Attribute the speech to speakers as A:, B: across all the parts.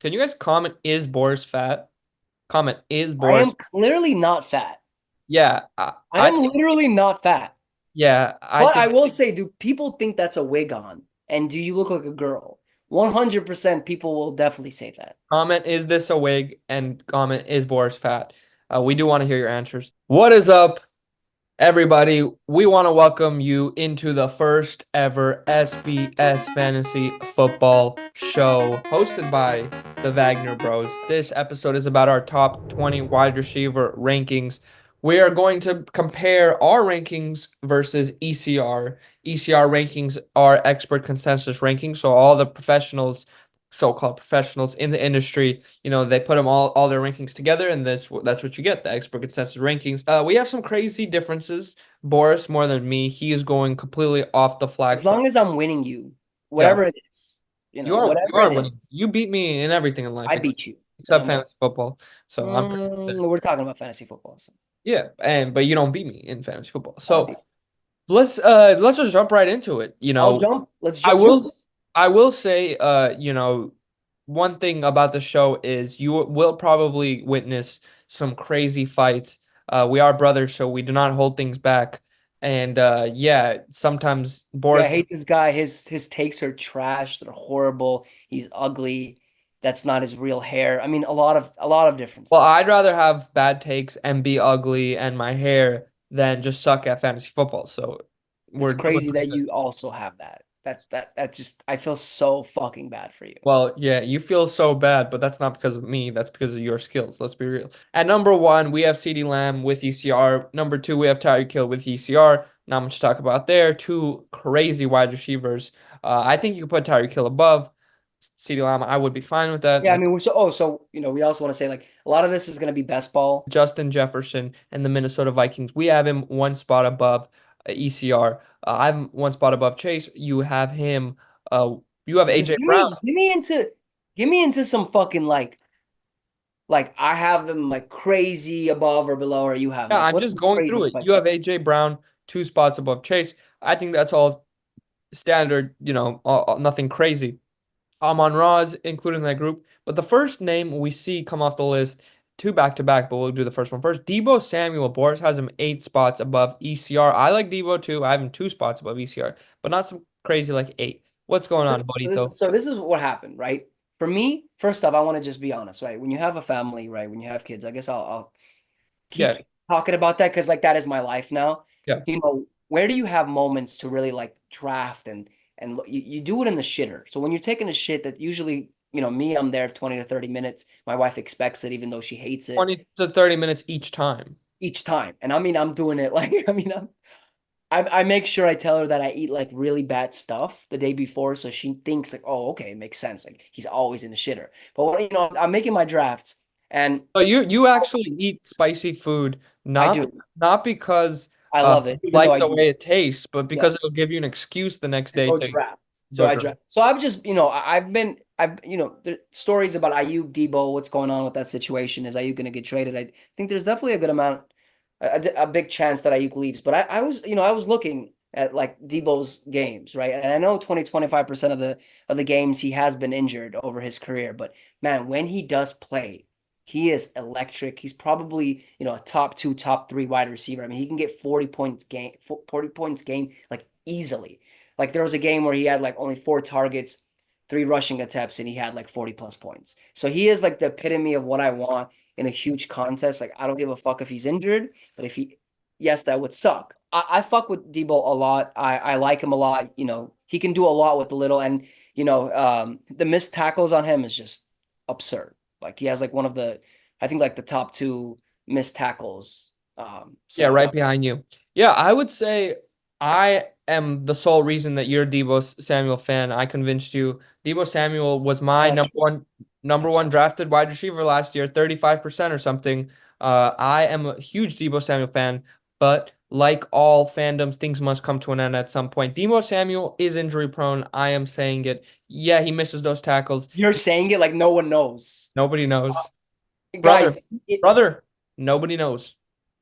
A: Can you guys comment, is Boris fat? Comment, is
B: I
A: Boris?
B: am clearly not fat.
A: Yeah,
B: I am literally not fat.
A: I
B: But I
A: think
B: will say, do people think that's a wig on? And do you look like a girl? 100% people will definitely say that.
A: comment, is this a wig? And comment, is Boris fat? We do want to hear your answers. What is up, everybody? We want to welcome you into the first ever SBS Fantasy Football Show hosted by the Wagner Bros. This episode is about our top 20 wide receiver rankings. We are going to compare our rankings versus ECR. ECR rankings are expert consensus rankings, so all the professionals, so-called professionals in the industry, they put them all their rankings together, and that's what you get, the expert consensus rankings. We have some crazy differences. Boris more than me. He is going completely off the
B: As
A: flagpole.
B: long as I'm winning you,
A: Yeah,
B: whatever it is,
A: you
B: whatever
A: are
B: it
A: winning.
B: is,
A: You beat me in everything in life
B: I beat you.
A: except fantasy football. So I'm pretty good there.
B: We're talking about fantasy football, so
A: Yeah, but you don't beat me in fantasy football.
B: I
A: So
B: beat.
A: let's just jump right into it.
B: I'll jump. Let's
A: I
B: jump. You.
A: will I will say one thing about the show is you will probably witness some crazy fights. We are brothers, so we do not hold things back. And yeah, sometimes
B: Yeah, I
A: Boris.
B: hate this guy. His takes are trash. They're horrible. He's ugly. That's not his real hair. I mean, a lot of different
A: Well,
B: stuff.
A: I'd rather have bad takes and be ugly and my hair than just suck at fantasy football. So
B: It's
A: we're
B: crazy that you also have that. That just I feel so fucking bad for you.
A: well, yeah, you feel so bad, but that's not because of me. That's because of your skills. Let's be real. At number one, we have CeeDee Lamb with ECR. Number two, we have Tyreek Hill with ECR. Not much to talk about there. Two crazy wide receivers. I think you could put Tyreek Hill above CeeDee Lamb. I would be fine with that.
B: Yeah, I
A: That's
B: mean, we also want to say like a lot of this is going to be best ball.
A: Justin Jefferson and the Minnesota Vikings. We have him one spot above ECR. I have him one spot above Chase. You have him. You have
B: Just
A: AJ Brown.
B: give me into some fucking like I have them like crazy above or below, or you have them
A: Yeah,
B: like
A: I'm
B: what's
A: just
B: the
A: going through
B: crazy
A: it. You
B: spice
A: have
B: up?
A: AJ Brown two spots above Chase. I think that's all standard, nothing crazy. Amon Ra's included in that group. But the first name we see come off the list, two back to back, but we'll do the first one first. Deebo Samuel. Boris has him eight spots above ECR. I like Deebo too. I have him two spots above ECR, but not some crazy like eight. What's
B: So,
A: going on,
B: so
A: buddy?
B: this
A: Though?
B: is so this is what happened, right? For me, first off, I want to just be honest, right? When you have a family, right? When you have kids, I guess I'll keep
A: Yeah,
B: talking about that because like that is my life now.
A: yeah.
B: Where do you have moments to really like draft and you do it in the shitter. So when you're taking a shit that usually, me, I'm there 20 to 30 minutes. My wife expects it even though she hates it
A: 20 to 30 minutes each time.
B: each time. And I mean, I'm doing it like I mean, I make sure I tell her that I eat like really bad stuff the day before so she thinks like, "Oh, okay, it makes sense. Like he's always in the shitter." But I'm making my drafts and
A: So you actually eat spicy food
B: I
A: not
B: do.
A: not because
B: I love it
A: you
B: even though
A: like
B: I
A: the
B: do.
A: way it tastes, but
B: Yeah.
A: because it'll give you an excuse the next
B: To
A: day
B: go
A: to
B: draft. So
A: go
B: I
A: draft.
B: draft. So I've just, I've, the stories about Ayuk, Deebo, what's going on with that situation. Is Ayuk going to get traded? I think there's definitely a good amount, a big chance that Ayuk leaves. But I was looking at like Deebo's games, right? And I know 25% of the games he has been injured over his career. But man, when he does play, he is electric. He's probably, a top two, top three wide receiver. I mean, he can get 40 points game, 40 points game like easily. Like there was a game where he had like only four targets, three rushing attempts, and he had like 40 plus points. So he is like the epitome of what I want in a huge contest. Like I don't give a fuck if he's injured, but yes, that would suck. I fuck with Debo a lot. I like him a lot. He can do a lot with the little, and the missed tackles on him is just absurd. Like he has like one of the, I think like the top two missed tackles.
A: Yeah,
B: So
A: right behind you. Yeah, I would say I am the sole reason that you're a Deebo Samuel fan. I convinced you. Deebo Samuel was my
B: not
A: number
B: true.
A: one number
B: Not
A: one
B: true.
A: drafted wide receiver last year, 35% or something. I am a huge Deebo Samuel fan, but like all fandoms, things must come to an end at some point. Deebo Samuel is injury prone. I am saying it. Yeah, he misses those tackles.
B: You're saying it like no one knows.
A: Nobody knows. Brother,
B: Guys,
A: brother, nobody knows.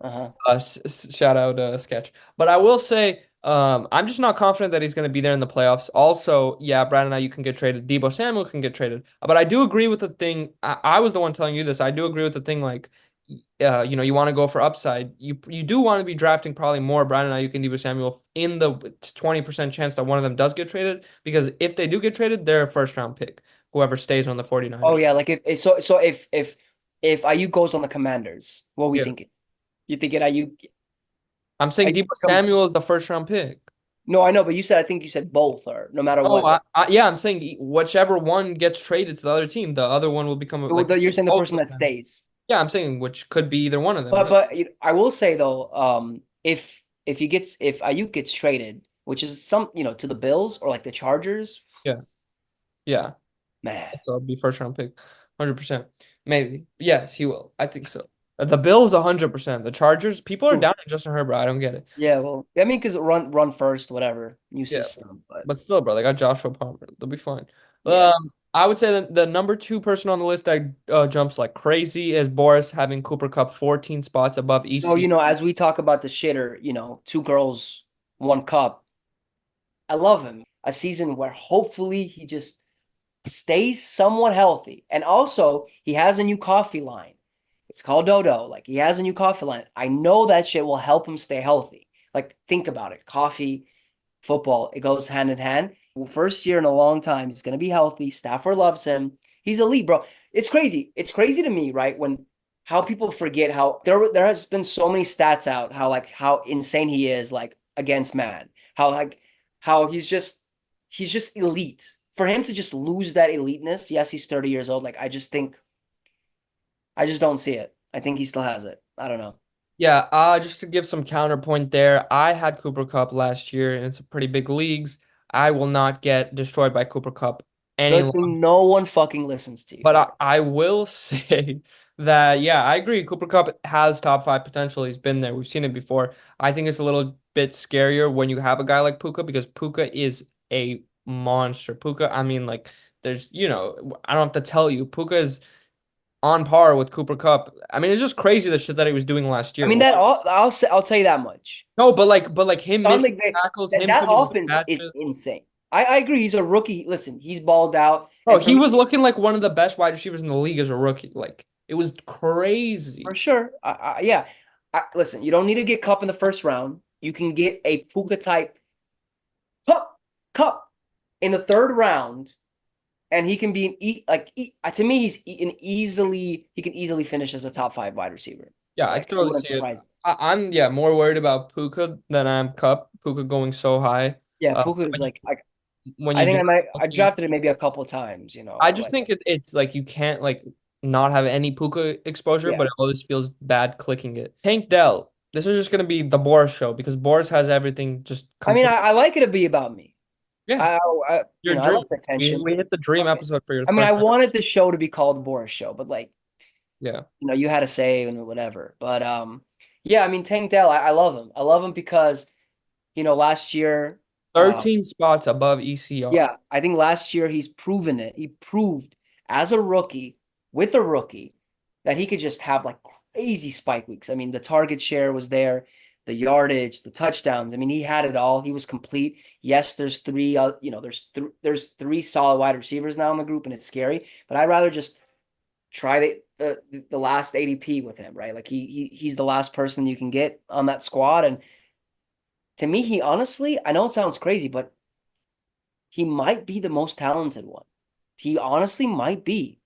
B: uh-huh.
A: Shout out sketch. But I will say, I'm just not confident that he's going to be there in the playoffs. Also, yeah, Brandon, now you can get traded. Deebo Samuel can get traded. But I do agree with the thing. I was the one telling you this. I do agree with the thing. Like, you want to go for upside. You do want to be drafting probably more Brandon Ayuk and Deebo Samuel in the 20% chance that one of them does get traded. Because if they do get traded, they're a first round pick. Whoever stays on the
B: Oh
A: 49ers.
B: yeah, like if Ayuk goes on the Commanders, what are we
A: Yeah.
B: thinking? You thinking
A: I'm saying
B: Ayuk
A: Deebo
B: becomes
A: Samuel is the first round pick.
B: no, I know, but I think you said both or no matter
A: Oh,
B: what.
A: yeah, I'm saying whichever one gets traded to the other team, the other one will become like
B: You're saying the
A: both
B: person
A: of
B: that
A: them.
B: stays.
A: Yeah, I'm saying which could be either one of them.
B: I will say though, if Ayuk gets traded, which is to the Bills or like the Chargers,
A: Yeah, yeah.
B: man.
A: So it'll be first round pick, 100%. Maybe. Yes, he will. I think so. The Bills, 100%. The Chargers, people are
B: Ooh.
A: down on Justin Herbert. I don't get it.
B: Yeah, well, I mean, because run first, whatever, new
A: Yeah,
B: system, but
A: but still, bro, they got Joshua Palmer. They'll be fine.
B: yeah.
A: I would say that the number two person on the list that jumps like crazy is Boris having Cooper Cup 14 spots above
B: So,
A: EC.
B: as we talk about the shitter, two girls, one cup, I love him. A season where hopefully he just stays somewhat healthy. And also, he has a new coffee line. It's called Dodo. Like, he has a new coffee line. I know that shit will help him stay healthy. Like, think about it. Coffee, football, it goes hand in hand. Well, first year in a long time, he's going to be healthy. Stafford loves him. He's elite, bro. It's crazy. It's crazy to me, right? When how people forget how there has been so many stats out how insane he is like against man. How he's just elite. For him to just lose that eliteness, yes, he's 30 years old. Like I just don't see it. I think he still has it. I don't know.
A: Yeah, just to give some counterpoint there, I had Cooper Cup last year, and it's a pretty big leagues. I will not get destroyed by Cooper Cup any
B: Good
A: longer.
B: thing no one fucking listens to you.
A: But I will say that, yeah, I agree. Cooper Cup has top five potential. He's been there. We've seen it before. I think it's a little bit scarier when you have a guy like Puka because Puka is a monster. Puka, I mean, like, I don't have to tell you, Puka is on par with Cooper Cup. I mean, it's just crazy the shit that he was doing last
B: I
A: year.
B: mean that I'll tell you that much.
A: No, but like him
B: Sean
A: missing
B: McVay,
A: tackles,
B: that,
A: him
B: that
A: sitting
B: offense is
A: catches.
B: insane. I agree. He's a rookie. Listen, he's balled out.
A: Bro,
B: And for
A: he
B: me,
A: was looking like one of the best wide receivers in the league as a rookie. Like it was
B: for
A: crazy.
B: sure, yeah. Listen, you don't need to get Cup in the first round. You can get a Puka type Cup in the third round, and he can be to me, he can easily finish as a top five wide receiver.
A: Yeah, I
B: Like
A: can
B: it
A: totally
B: wouldn't
A: see it.
B: surprise me.
A: I'm yeah more worried about Puka than I am Cup. Puka going so high.
B: Yeah,
A: Uh,
B: Puka is
A: when
B: like
A: when
B: I
A: you
B: think
A: do
B: I
A: looking,
B: drafted it maybe a couple times.
A: I just
B: Like
A: think it's like you can't like not have any Puka exposure,
B: yeah.
A: but it always feels bad clicking it. Tank Dell. This is just gonna be the Boris show because Boris has everything just
B: I mean,
A: complete.
B: I like it to be about me.
A: Yeah, your
B: I
A: dream.
B: like the
A: We
B: attention.
A: we hit the dream episode for your
B: I mean, I
A: first.
B: wanted the show to be called the Boris Show, but like,
A: Yeah.
B: you had to say and whatever. But yeah, I mean, Tank Dell, I love him. I love him because last year,
A: 13 spots above ECR.
B: yeah, I think last year he's proven it. He proved as a rookie with a rookie that he could just have like crazy spike weeks. I mean, the target share was there, the yardage, the touchdowns. I mean, he had it all. He was complete. Yes, there's three. There's three solid wide receivers now in the group, and it's scary. But I'd rather just try the last ADP with him, right? Like he's the last person you can get on that squad, and to me, he honestly, I know it sounds crazy, but he might be the most talented one. He honestly might be.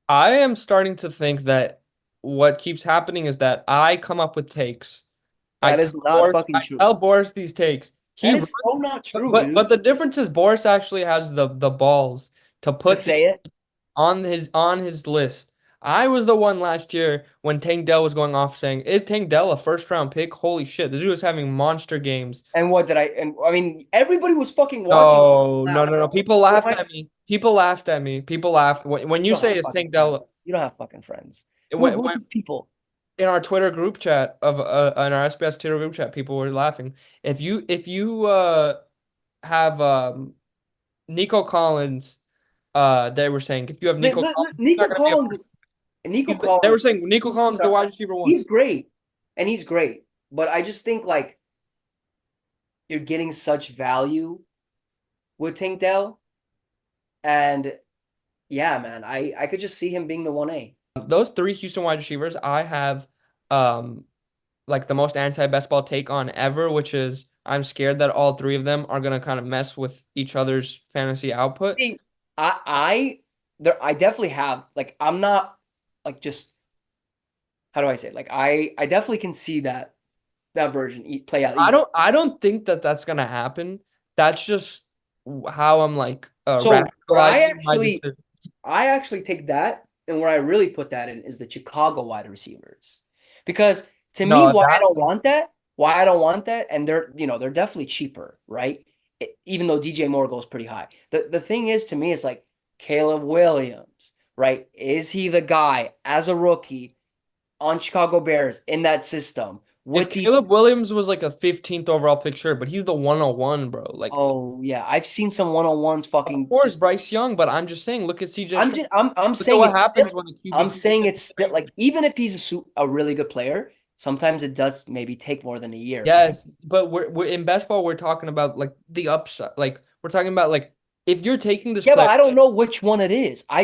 A: I am starting to think that what keeps happening is that I come up with takes.
B: That is not fucking
A: I
B: true.
A: tell Boris these takes. He
B: That
A: runs,
B: is so not true,
A: but
B: dude.
A: the difference is Boris actually has the balls to
B: To
A: put the
B: say it.
A: on his list. I was the one last year when Tank Dell was going off saying, "Is Tank Dell a first round pick? Holy shit, this dude was having monster games."
B: And what did I and I mean everybody was fucking watching
A: No, no,
B: laugh,
A: no, no.
B: bro.
A: People
B: What
A: laughed
B: am I?
A: at me. People laughed at me. People laughed when
B: You
A: you
B: don't
A: say
B: have
A: it's
B: fucking
A: Tank
B: friends.
A: Dell.
B: You don't have fucking friends. Who
A: When,
B: who are
A: when
B: these people?
A: in our Twitter group chat of in our SBS Twitter group chat, people were laughing. If you have Nico Collins, they were saying if you have Nico Collins, he's not
B: Nico
A: going to be a
B: Collins
A: first.
B: Nico
A: They were
B: Collins
A: saying
B: is
A: Nico
B: a
A: Collins is the
B: superstar.
A: wide receiver one.
B: He's great. And he's great. But I just think, like, you're getting such value with Tank Dell. And yeah, man, I could just see him being the 1A.
A: Those three Houston wide receivers, I have um like the most anti-best ball take on ever, which is I'm scared that all three of them are gonna kind of mess with each other's fantasy output.
B: See, I definitely have like I'm not like just how do I say it? Like I definitely can see that version play out easy.
A: I don't think that that's gonna happen. That's just how I'm like
B: So where
A: rationalizing my decision.
B: I actually take that and where I really put that in is the Chicago wide receivers. Because to me,
A: No, that
B: why I don't want that, and they're definitely cheaper, right? Even though DJ Moore goes pretty high. The thing is to me, it's like Caleb Williams, right? Is he the guy as a rookie on Chicago Bears in that system
A: if
B: with the
A: Caleb Williams was like a 15th overall pick, sure, but he's the 101, bro. Like,
B: oh yeah, I've seen some one-on-ones
A: of
B: fucking
A: course,
B: just
A: Bryce Young, but I'm just saying, look at CJ
B: I'm
A: Stroud.
B: just I'm
A: Look at
B: saying
A: what
B: it's still
A: happens when a QB
B: I'm
A: keeps
B: saying
A: getting
B: it's still
A: traded.
B: like even if he's a really good player, sometimes it does maybe take more than a year for him.
A: Yes, but we're in best ball, we're talking about like the upside. Like we're talking about like if you're taking this
B: Yeah, but
A: player,
B: I don't know which one it is.
A: I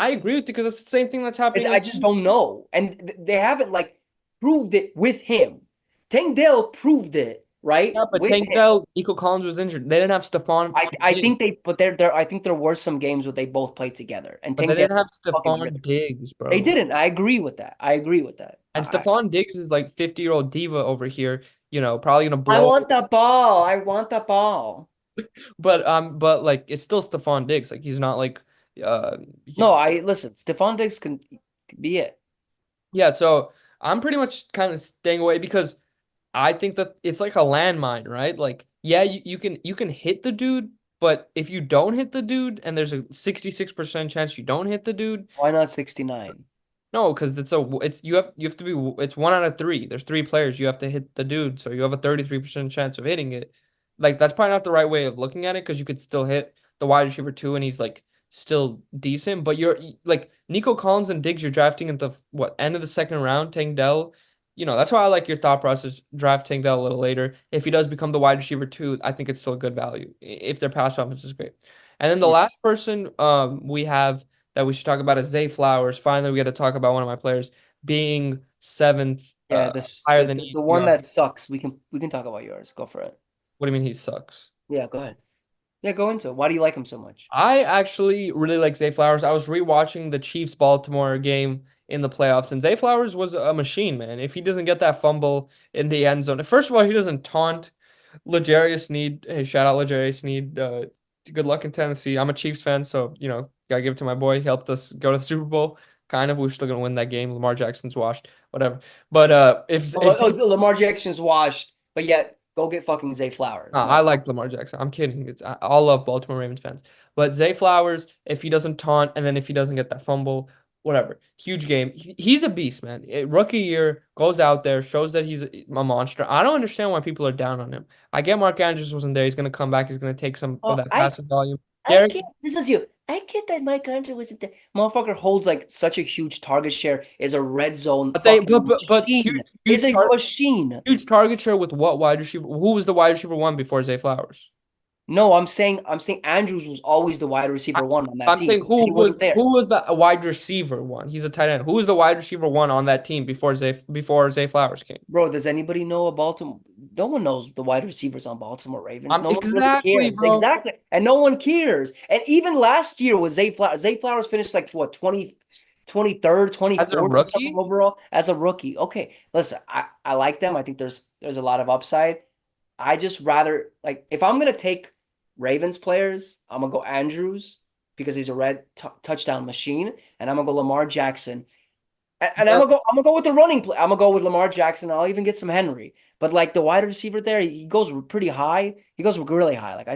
A: agree with you because it's the same thing that's happening
B: I
A: in
B: just don't know, and they haven't like proved it with him. Tank Dell proved it right
A: yeah, but
B: with
A: Tank
B: him.
A: Dell, Nico Collins was injured. They didn't have Stephon
B: I
A: Diggs,
B: think they but there I think there were some games where they both played together, and
A: but they
B: Tank Dell
A: didn't have
B: fucking ripped.
A: Stephon Diggs,
B: They
A: bro.
B: didn't. I agree with that. I agree with that.
A: And Stephon Diggs is like 50-year-old diva over here, probably gonna
B: I
A: blow.
B: want the ball. I want the ball.
A: But like it's still Stephon Diggs. Like he's not like uh you
B: No,
A: know.
B: I listen. Stephon Diggs can be it.
A: Yeah, so I'm pretty much kind of staying away because I think that it's like a landmine, right? Like, yeah, you can hit the dude, but if you don't hit the dude and there's a 66% chance you don't hit the dude,
B: Why not 69?
A: no, because it's you have to be it's one out of three. There's three players. You have to hit the dude, so you have a 33% chance of hitting it. Like that's probably not the right way of looking at it because you could still hit the wide receiver too, and he's like still decent. But like Nico Collins and Diggs, you're drafting at the what end of the second round, Tank Dell. That's why I like your thought process. Draft Tank Dell a little later. If he does become the wide receiver too, I think it's still a good value if their pass offense is great. And then the
B: Yeah,
A: last person we have that we should talk about is Zay Flowers. Finally, we get to talk about one of my players being seventh,
B: yeah.
A: higher than
B: The one
A: ETR.
B: that sucks. We can talk about yours. Go for it.
A: What do you mean he sucks?
B: Yeah, go ahead. Yeah, go into it. Why do you like him so much?
A: I actually really like Zay Flowers. I was rewatching the Chiefs Baltimore game in the playoffs, and Zay Flowers was a machine, man. If he doesn't get that fumble in the end zone, first of all, he doesn't taunt L'Jarius Sneed. Hey, shout out L'Jarius Sneed. Good luck in Tennessee. I'm a Chiefs fan, so gotta give it to my boy. He helped us go to the Super Bowl. Kind of, we're still gonna win that game. Lamar Jackson's washed, whatever. But
B: Oh, Lamar Jackson's washed, but yet go get fucking Zay Flowers.
A: I
B: No,
A: like Lamar Jackson. I'm kidding. I love Baltimore Ravens fans. But Zay Flowers, if he doesn't taunt and then if he doesn't get that fumble, whatever. Huge game. He's a beast, man. Rookie year, goes out there, shows that he's a monster. I don't understand why people are down on him. I get Mark Andrews wasn't there. He's going to come back. He's going to take some of
B: oh,
A: that passing volume.
B: I
A: Derek,
B: can't. This is you. I get that Mike Hunter was the motherfucker holds like such a huge target share. Is a red zone
A: but they
B: fucking
A: but
B: machine. Is a machine.
A: huge target share with what wide receiver? Who was the wide receiver one before Zay Flowers?
B: No, I'm saying Andrews was always the wide receiver one on that
A: I'm
B: team,
A: saying
B: and he wasn't there.
A: who was the wide receiver one? He's a tight end. Who was the wide receiver one on that team before Zay Flowers came?
B: Bro, does anybody know a Baltimore? No one knows the wide receivers on Baltimore Ravens.
A: I'm
B: No one really
A: exactly,
B: cares.
A: bro.
B: Exactly. And no one cares. And even last year with Zay Flowers, Zay Flowers finished like what, 23rd,
A: As a
B: 24th or something
A: rookie,
B: overall as a rookie. Okay, listen, I like them. I think there's a lot of upside. I just rather like if I'm gonna take Ravens players, I'm gonna go Andrews because he's a red touchdown machine, and I'm gonna go Lamar Jackson. And
A: but
B: I'm gonna go with the running play. I'm gonna go with Lamar Jackson. I'll even get some Henry. But like the wide receiver there, he goes pretty high. He goes really high. Like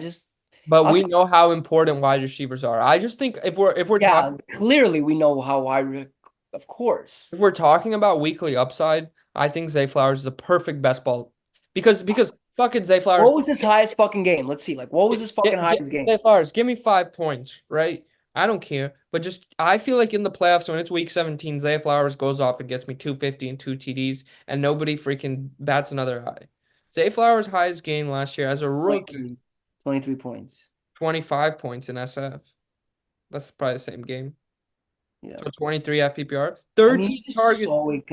A: but
B: I'll
A: we
B: t-
A: know how important wide receivers are. I just think
B: yeah, clearly we know how wide. Of course.
A: if we're talking about weekly upside, I think Zay Flowers is the perfect best ball because fucking Zay Flowers.
B: What was his highest fucking game? Let's see. Like what was his fucking highest game?
A: Zay Flowers, give me 5 points, right? I don't care, but just I feel like in the playoffs when it's week 17, Zay Flowers goes off and gets me 250 and two TDs, and nobody freaking bats another eye. Zay Flowers' highest gain last year as a rookie,
B: 23, 23 points.
A: 25 points in SF. That's probably the same game.
B: Yeah.
A: So 23 at PPR,
B: I mean,
A: 13
B: he's just
A: targets.
B: so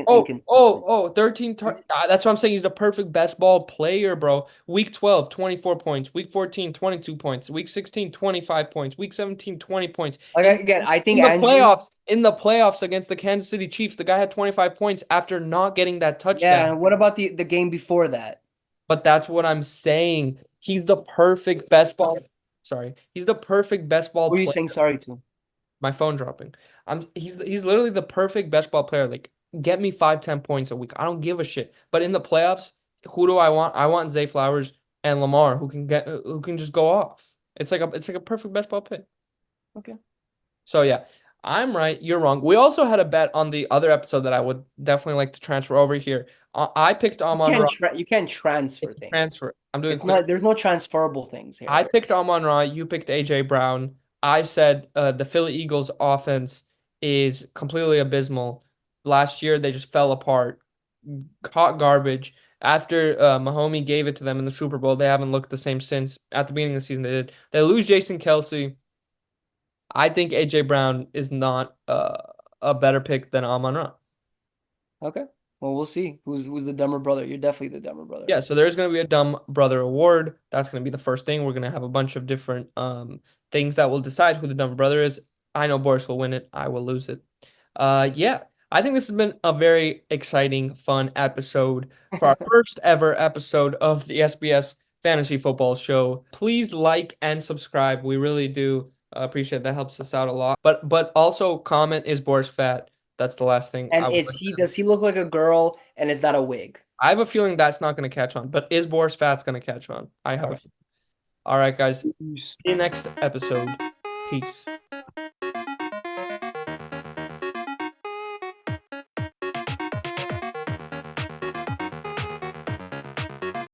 A: Oh,
B: inconsistent.
A: 13
B: It's-
A: That's what I'm saying. He's the perfect best ball player, bro. Week 12, 24 points. Week 14, 22 points. Week 16, 25 points. Week 17, 20 points.
B: Like again, I think
A: In the playoffs against the Kansas City Chiefs, the guy had 25 points after not getting that
B: yeah.
A: touchdown.
B: And what about the game before that?
A: But that's what I'm saying. He's the perfect best ball. Sorry. He's the perfect best ball
B: Who are you
A: player.
B: saying sorry to?
A: My phone dropping. He's literally the perfect best ball player. Like, get me 5, 10 points a week. I don't give a shit. But in the playoffs, who do I want? I want Zay Flowers and Lamar who can just go off. It's like a perfect best ball pick.
B: Okay.
A: So yeah, I'm right. You're wrong. We also had a bet on the other episode that I would definitely like to transfer over here. I picked Amon Ra.
B: You can't transfer things.
A: Transfer. I'm doing
B: It's
A: quick.
B: not there's no transferable things here.
A: I picked Amon Ra. You picked AJ Brown. I said the Philly Eagles offense is completely abysmal. Last year they just fell apart, caught garbage. After Mahomes gave it to them in the Super Bowl, they haven't looked the same since. At the beginning of the season, they did. They lose Jason Kelsey. I think AJ Brown is not a better pick than Amon Ra.
B: Okay. Well, we'll see. Who's the dumber brother? You're definitely the dumber brother.
A: Yeah, so there's going to be a Dumb Brother Award. That's going to be the first thing. We're going to have a bunch of different things that will decide who the Dumb Brother is. I know Boris will win it. I will lose it. Yeah, I think this has been a very exciting, fun episode for our first ever episode of the SBS Fantasy Football Show. Please like and subscribe. We really do appreciate that. Helps us out a lot. But also comment, is Boris fat? That's the last thing I
B: And
A: would.
B: does he look like a girl and is that a wig?
A: I have a feeling that's not going to catch on, but is Boris Fat's going to catch on? I have
B: All
A: a
B: right.
A: feeling. All right, guys. See
B: Peace.
A: you next episode. Peace.